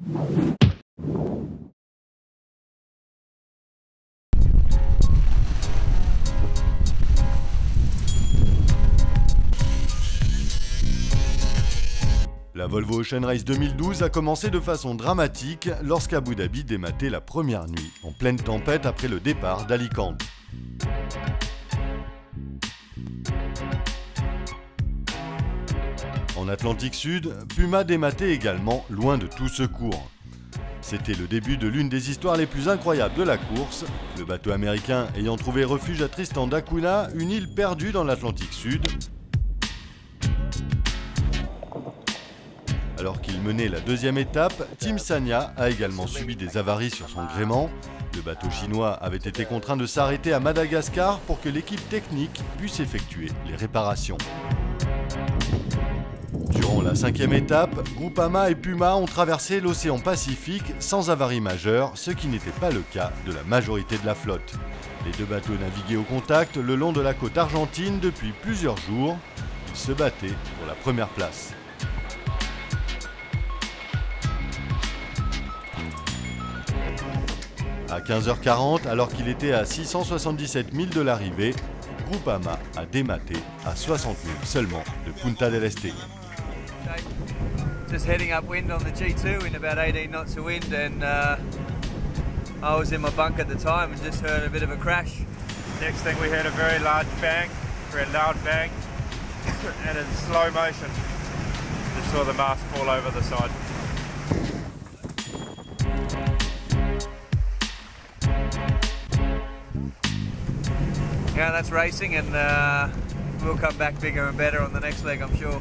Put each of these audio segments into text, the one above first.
La Volvo Ocean Race 2012 a commencé de façon dramatique lorsqu'Abu Dhabi dématait la première nuit, en pleine tempête après le départ d'Alicante. En Atlantique Sud, Puma dématait également loin de tout secours. C'était le début de l'une des histoires les plus incroyables de la course, le bateau américain ayant trouvé refuge à Tristan da Cunha, une île perdue dans l'Atlantique Sud. Alors qu'il menait la deuxième étape, Team Sanya a également subi des avaries sur son gréement. Le bateau chinois avait été contraint de s'arrêter à Madagascar pour que l'équipe technique puisse effectuer les réparations. Durant la cinquième étape, Groupama et Puma ont traversé l'océan Pacifique sans avarie majeure, ce qui n'était pas le cas de la majorité de la flotte. Les deux bateaux naviguaient au contact le long de la côte argentine depuis plusieurs jours. Ils se battaient pour la première place. À 15h40, alors qu'il était à 677 milles de l'arrivée, Groupama a dématé à 60 milles seulement de Punta del Este. Just heading upwind on the G2 in about 18 knots of wind, and I was in my bunk at the time and just heard a bit of a crash. Next thing we heard a very large bang, very loud bang, and in slow motion just saw the mast fall over the side. Yeah, that's racing, and we'll come back bigger and better on the next leg, I'm sure.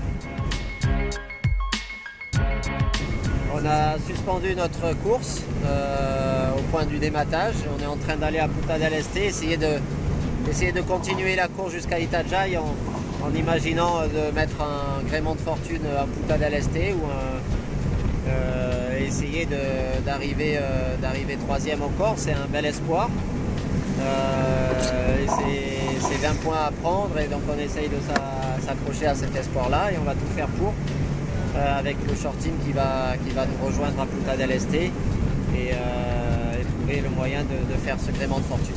On a suspendu notre course au point du dématage. On est en train d'aller à Punta del Este, essayer de continuer la course jusqu'à Itajaí en imaginant de mettre un gréement de fortune à Punta del Este ou essayer d'arriver troisième encore. C'est un bel espoir. C'est 20 points à prendre, et donc on essaye de s'accrocher à cet espoir-là, et on va tout faire pour, avec le short team qui va nous rejoindre à Punta del Este et trouver le moyen de faire ce gréement de fortune.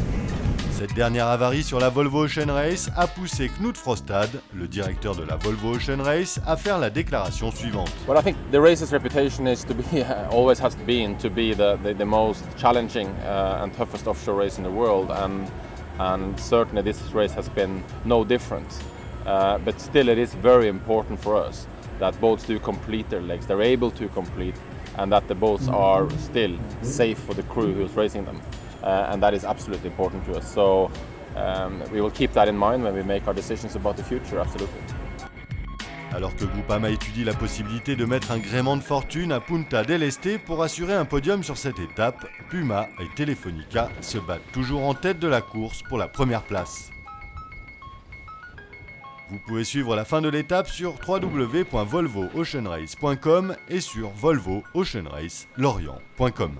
Cette dernière avarie sur la Volvo Ocean Race a poussé Knut Frostad, le directeur de la Volvo Ocean Race, à faire la déclaration suivante. Well, I think the race's reputation is to be, always has been to be the most challenging and toughest offshore race in the world, and certainly this race has been no different. But still, it is very important for us that boats do complete their legs, they're able to complete, and that the boats are still safe for the crew who's racing them. And that is absolutely important to us. So we will keep that in mind when we make our decisions about the future, absolutely. Alors que Groupama étudie la possibilité de mettre un gréement de fortune à Punta del Este pour assurer un podium sur cette étape, Puma et Telefonica se battent toujours en tête de la course pour la première place. Vous pouvez suivre la fin de l'étape sur www.volvooceanrace.com et sur volvooceanracelorient.com.